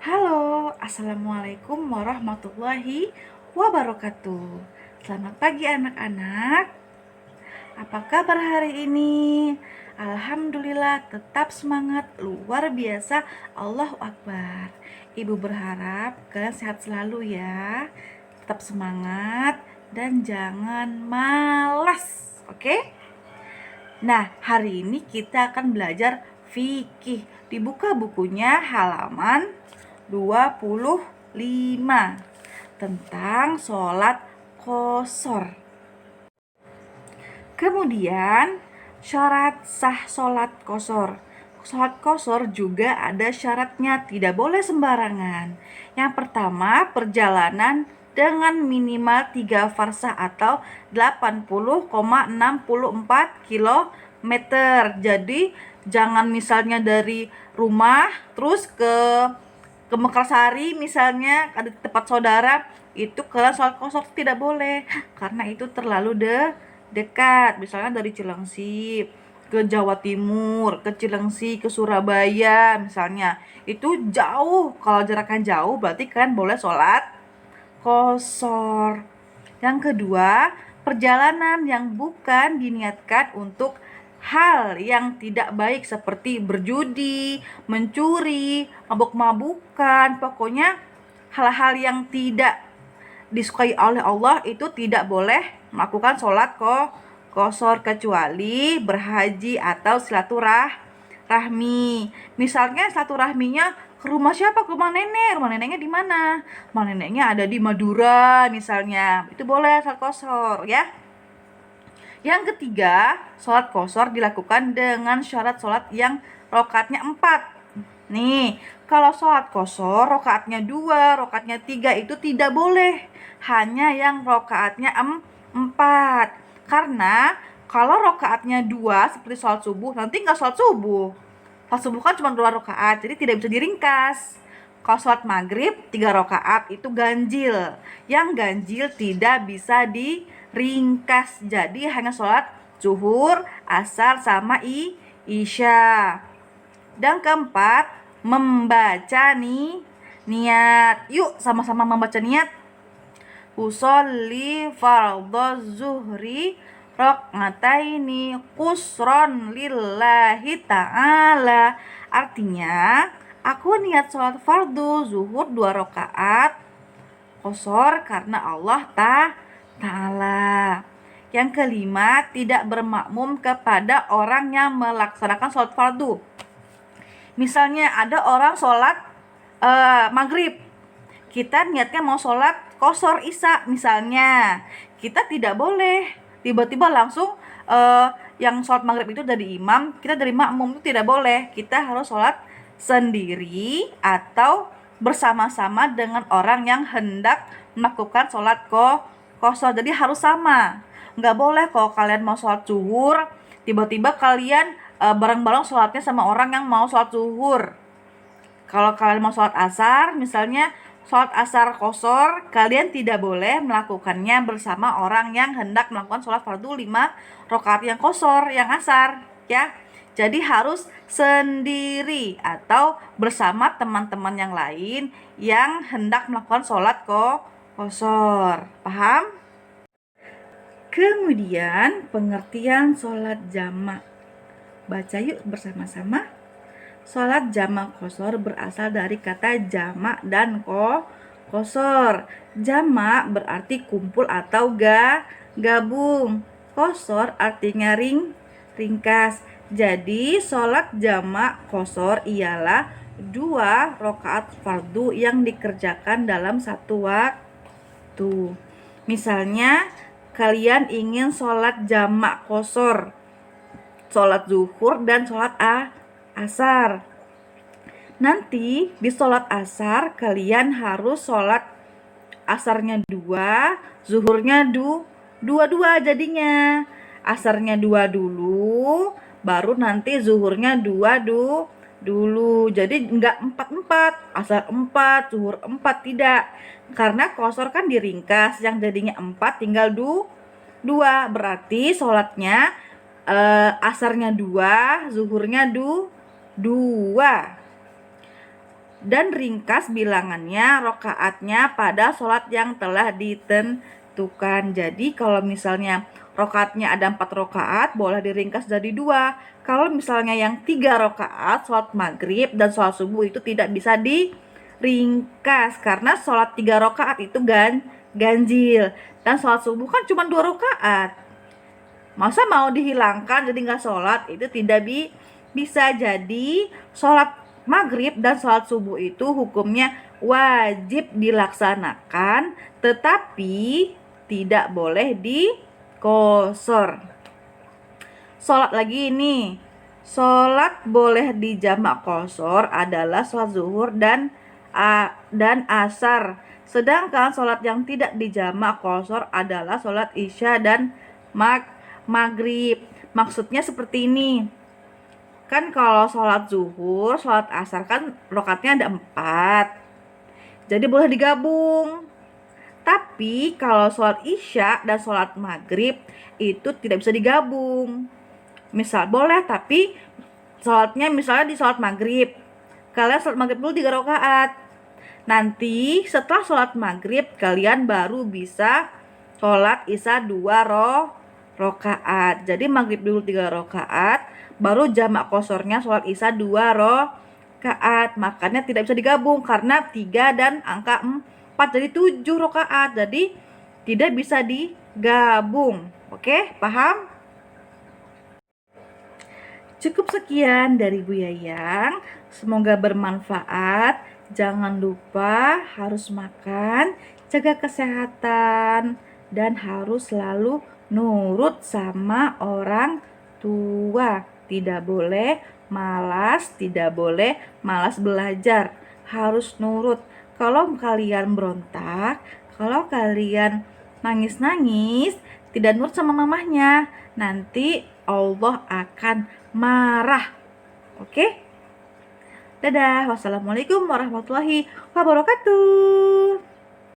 Halo, Assalamualaikum warahmatullahi wabarakatuh. Selamat pagi anak-anak. Apa kabar hari ini? Alhamdulillah, tetap semangat, luar biasa. Allahu Akbar. Ibu berharap kalian sehat selalu ya. Tetap semangat dan jangan malas. Oke? Nah, hari ini kita akan belajar fikih. Dibuka bukunya halaman 25 tentang sholat qashar. Kemudian syarat sah sholat qashar. Sholat qashar juga ada syaratnya, tidak boleh sembarangan. Yang pertama, perjalanan dengan minimal 3 farsah atau 80,64 kilometer. Jadi jangan misalnya dari rumah terus ke Mekarsari misalnya, ada tempat saudara, itu kalian sholat qashar tidak boleh karena itu terlalu dekat. Misalnya dari Cilengsi ke Jawa Timur, ke Cilengsi ke Surabaya misalnya, itu jauh. Kalau jaraknya jauh berarti kalian boleh sholat qashar. Yang kedua, perjalanan yang bukan diniatkan untuk hal yang tidak baik seperti berjudi, mencuri, mabuk-mabukan, pokoknya hal-hal yang tidak disukai oleh Allah itu tidak boleh melakukan sholat qashar kecuali berhaji atau silaturahmi. Misalnya silaturahminya ke rumah siapa? Ke rumah nenek. Rumah neneknya di mana? Rumah neneknya ada di Madura misalnya. Itu boleh sholat qashar ya. Yang ketiga, sholat qashar dilakukan dengan syarat sholat yang rakaatnya 4. Nih, kalau sholat qashar rakaatnya 2, rakaatnya 3 itu tidak boleh. Hanya yang rakaatnya 4. Karena kalau rakaatnya 2 seperti sholat subuh, nanti nggak sholat subuh. Sholat subuh kan cuma 2 rakaat, jadi tidak bisa diringkas. Kalau sholat maghrib 3 rakaat itu ganjil. Yang ganjil tidak bisa diringkas. Jadi hanya sholat zuhur, asar, sama isya. Dan keempat, membaca niat. Yuk sama-sama membaca niat. Usolli fardhu zuhri raq'ataini qusron lillahi ta'ala. Artinya, aku niat sholat fardu zuhur 2 rakaat qashar karena Allah Ta'ala. Yang kelima, tidak bermakmum kepada orang yang melaksanakan sholat fardu. Misalnya ada orang sholat maghrib, kita niatnya mau sholat qashar isya misalnya, kita tidak boleh tiba-tiba langsung yang sholat maghrib itu dari imam, kita dari makmum, itu tidak boleh. Kita harus sholat sendiri atau bersama-sama dengan orang yang hendak melakukan sholat qashar. Jadi harus sama. Nggak boleh kalau kalian mau sholat zuhur, tiba-tiba kalian bareng-bareng sholatnya sama orang yang mau sholat zuhur. Kalau kalian mau sholat asar, misalnya sholat asar qashar, kalian tidak boleh melakukannya bersama orang yang hendak melakukan sholat fardu 5 rakaat yang qashar, yang asar, ya. Jadi harus sendiri atau bersama teman-teman yang lain yang hendak melakukan sholat qashar. Paham? Kemudian pengertian sholat jamak. Baca yuk bersama-sama. Sholat jamak qashar berasal dari kata jamak dan qashar. Jamak berarti kumpul atau gabung. Qashar artinya ringkas. Jadi sholat jamak qashar ialah 2 rakaat fardu yang dikerjakan dalam satu waktu. Misalnya kalian ingin sholat jamak qashar, sholat zuhur dan sholat asar. Nanti di sholat asar kalian harus sholat asarnya 2, zuhurnya 2 jadinya. Asarnya 2 dulu, baru nanti zuhurnya 2 dulu. Jadi enggak 4-4, asar 4, zuhur 4, tidak. Karena qashar kan diringkas, yang jadinya 4 tinggal 2. Berarti sholatnya asarnya 2, zuhurnya 2. dan ringkas bilangannya rokaatnya pada sholat yang telah ditentukan. Jadi kalau misalnya rokaatnya ada 4 rokaat, boleh diringkas jadi 2. Kalau misalnya yang 3 rokaat sholat maghrib dan sholat subuh itu tidak bisa diringkas karena sholat 3 rokaat itu ganjil dan sholat subuh kan cuma 2 rokaat. Masa mau dihilangkan jadi nggak sholat? Itu tidak bisa. Jadi sholat maghrib dan sholat subuh itu hukumnya wajib dilaksanakan, tetapi tidak boleh dikosor. Sholat lagi ini, sholat boleh dijamak kosor adalah sholat zuhur dan asar. Sedangkan sholat yang tidak dijamak kosor adalah sholat isya dan maghrib. Maksudnya seperti ini. Kan kalau sholat zuhur, sholat asar kan rakaatnya ada 4. Jadi boleh digabung. Tapi kalau sholat isya dan sholat maghrib itu tidak bisa digabung. Misal boleh, tapi sholatnya misalnya di sholat maghrib. Kalian sholat maghrib dulu 3 rakaat. Nanti setelah sholat maghrib kalian baru bisa sholat isya 2 rakaat. Jadi maghrib dulu 3 rakaat, baru jamak kosornya sholat isya 2 rakaat. Makanya tidak bisa digabung karena 3 dan angka 4 jadi 7 rakaat. Jadi tidak bisa digabung. Oke, paham? Cukup sekian dari Bu Yayang. Semoga bermanfaat. Jangan lupa harus makan, jaga kesehatan, dan harus selalu nurut sama orang tua. Tidak boleh malas, tidak boleh malas belajar. Harus nurut. Kalau kalian berontak, kalau kalian nangis-nangis, tidak nurut sama mamahnya, nanti Allah akan marah. Oke? Dadah. Wassalamualaikum warahmatullahi wabarakatuh.